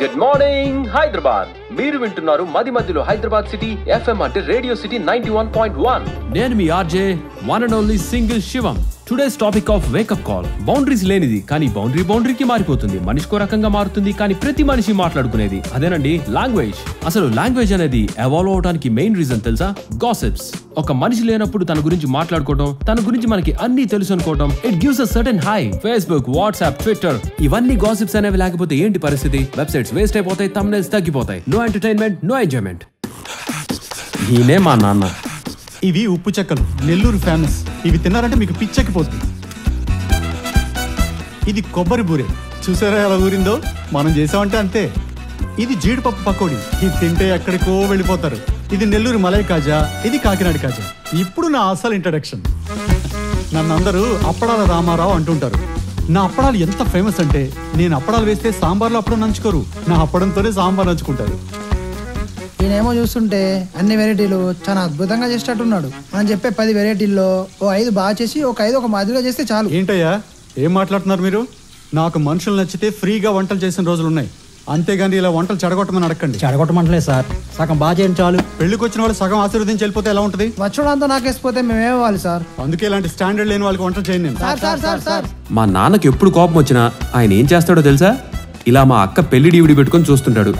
Good morning Hyderabad. మీరు వింటున్నారు మది మధ్యలో హైదరాబాద్ సిటీ ఎఫ్ఎం అంటే రేడియో సిటీ 91.1. నేను మీ RJ one and only single Shivam. Today's topic of wake up call. Boundaries లేనిది కానీ బౌండరీకి మారిపోతుంది. మనిషికో రకంగా మారుతుంది కానీ ప్రతి మనిషి మాట్లాడుకునేది అదేనండి లాంగ్వేజ్. అసలు లాంగ్వేజ్ అనేది ఎవాల్వ్ అవడానికి మెయిన్ రీజన్ తెలుసా? గాసిప్స్. ఒక మనిషి లేనప్పుడు తన గురించి మాట్లాడుకోవడం, తన గురించి మనకి అన్ని తెలుసు అనుకోవడం, it gives a certain high. Facebook, WhatsApp, Twitter ఇవన్నీ గాసిప్స్ అనేవి లేకపోతే ఏంటి పరిస్థితి? వెబ్సైట్స్ వేస్ట్ అయిపోతాయి, థంబ్నెయిల్స్ తగ్గిపోతాయి, నో ఎంటర్టైన్మెంట్, నో ఎంజాయ్మెంట్. ఈయనే మా నాన్న. ఇవి ఉప్పు చెక్కలు, నెల్లూరు ఫేమస్. ఇవి తిన్నారంటే మీకు పిచ్చెక్కిపోతుంది. ఇది కొబ్బరి బూరె, చూసారా ఎలా ఊరిందో? మనం చేసామంటే అంతే. ఇది జీడిపప్పు పకోడీ, ఇది తింటే ఎక్కడికో వెళ్ళిపోతారు. ఇది నెల్లూరు మలై కాజా, ఇది కాకినాడ కాజా. ఇప్పుడు నా అసలు ఇంట్రడక్షన్. నన్ను అందరూ అప్పడాల రామారావు అంటుంటారు. నా అప్పడాలు ఎంత ఫేమస్ అంటే నేను అప్పడాలు వేస్తే సాంబార్లో అప్పడం నంచుకోరు, నా అప్పడంతోనే సాంబార్ నంచుకుంటారు. ఈయనేమో చూస్తుంటే అన్ని వెరైటీలు చాలా అద్భుతంగా చేసేటట్టున్నాడు. మనం చెప్పే 10 వెరైటీల్లో ఓ 5 బాగా చేసి ఒక 5 ఒక మాదిరిగా చేస్తే చాలు. ఏంటయ్యా ఏం మాట్లాడుతున్నారు మీరు? నాకు మనుషులు నచ్చితే ఫ్రీగా వంటలు చేసిన రోజులు ఉన్నాయి, అంతేగాని ఇలా వంటలు చెడగొట్టమని అడగండి. చెడగొట్టమంటలే సార్, సగం బాగా చేయండి చాలు. పెళ్లికి వచ్చిన వాళ్ళు సగం ఆశీర్వదించి వెళ్ళిపోతే ఎలా ఉంటుంది? వచ్చడంతా నాకేసిపోతే మేమేవాలి సార్. అందుకే ఇలాంటి స్టాండర్డ్ లేని వాళ్ళకి వంటలు చేయండి నేను. సార్ సార్ సార్ సార్ మా నాన్నకి ఎప్పుడు కోపం వచ్చినా ఆయన ఏం చేస్తాడో తెలుసా? ఇలా మా అక్క పెళ్లి డీవిడి పెట్టుకొని చూస్తుంటాడు.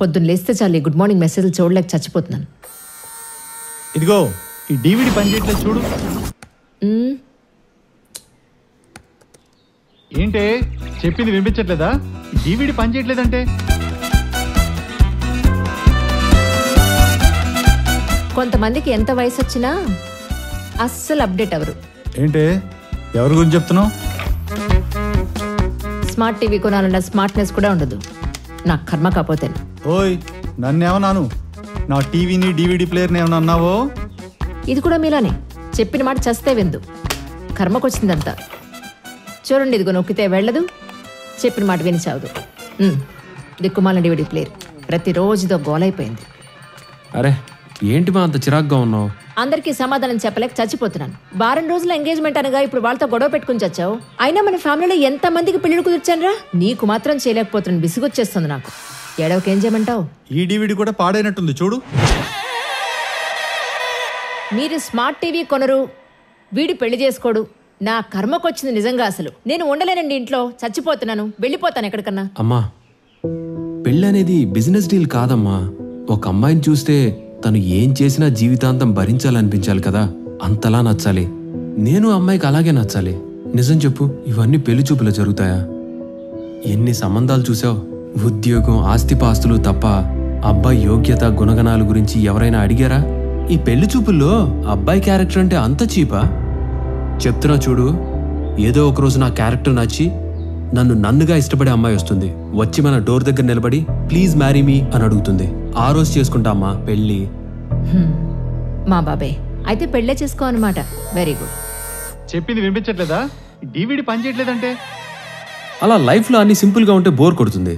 పొద్దున్న లేస్తే చాలు గుడ్ మార్నింగ్ మెసేజ్లు చూడలేక చచ్చిపోతున్నాను. ఇదిగో ఈ డివిడి పని చేయట్లేదు చూడు. ఏంటే చెప్పింది వినిపించట్లేదా? డివిడి పని చేయట్లేదంటే కొంతమందికి ఎంత వయసు వచ్చినా అస్సలు అప్డేట్ అవరు. ఏంటే ఎవరి గురించి చెప్తున్నావు? స్మార్ట్ టీవీ కొనాలన్న స్మార్ట్నెస్ కూడా ఉండదు. నా కర్మ కాకపోతే. ఓయ్ నన్నేమన్నాను? నా టీవీని డివిడి ప్లేయర్ని ఏమన్నా అన్నావో? ఇది కూడా మీలానే. చెప్పిన మాట చస్తే విందు, కర్మకొచ్చిందంతా. చూడండి, ఇదిగో నొక్కితే వెళ్ళదు, చెప్పిన మాట విని చావదు. దిక్కుమాల డివిడి ప్లేయర్ ప్రతిరోజుతో గోలైపోయింది. అరే ఏంటి మా అంత చిరాగ్గా ఉన్నావు? అందరికీ సమాధానం చెప్పలేక చచ్చిపోతున్నాను. వారం రోజుల ఎంగేజ్మెంట్ అనగా ఇప్పుడు వాళ్ళతో గొడవ పెట్టుకుని చచ్చావు. అయినా మన ఫ్యామిలీలో ఎంత మందికి పెళ్లిళ్ళు కుదిర్చానరా? నీకు మాత్రం చేయలేకపోతున్నాను, విసుగొచ్చేస్తుంది నాకు. ఏడవకేం చేయమంటావు? ఈ డివిడి కూడా పాడైనట్టుంది చూడు. మీరు స్మార్ట్ టీవీ కొనరు, వీడి పెళ్లి చేసుకోడు. నా కర్మకొచ్చింది నిజంగా. అసలు నేను ఉండలేనండి ఇంట్లో, చచ్చిపోతున్నాను, వెళ్ళిపోతాను ఎక్కడికన్నా. అమ్మా, పెళ్ళి అనేది బిజినెస్ డీల్ కాదమ్మా. ఒక అమ్మాయిని చూస్తే తను ఏం చేసినా జీవితాంతం భరించాలనిపించాలి కదా, అంతలా నచ్చాలి. నేను అమ్మాయికి అలాగే నచ్చాలి. నిజం చెప్పు, ఇవన్నీ పెళ్లి చూపులో జరుగుతాయా? ఎన్ని సంబంధాలు చూసావు? ఉద్యోగం, ఆస్తిపాస్తులు తప్ప అబ్బాయి యోగ్యత, గుణగణాల గురించి ఎవరైనా అడిగారా? ఈ పెళ్లి చూపుల్లో అబ్బాయి క్యారెక్టర్ అంటే అంత చీపా? చెప్తున్నా చూడు, ఏదో ఒకరోజు నా క్యారెక్టర్ నచ్చి నన్నుగా ఇష్టపడే అమ్మాయి వస్తుంది. వచ్చి మన డోర్ దగ్గర నిలబడి ప్లీజ్ మ్యారీ మీ అని అడుగుతుంది. ఆ రోజు చేసుకుంటా అమ్మా పెళ్ళి. మా బాబాయ్ అయితే పెళ్ళే చేసుకో అనమాట. Very good. చెప్పింది వినిపించట్లేదా? డివిడి పని చేయట్లేదంటే అలా లైఫ్లో అన్ని సింపుల్గా ఉంటే బోర్ కొడుతుంది.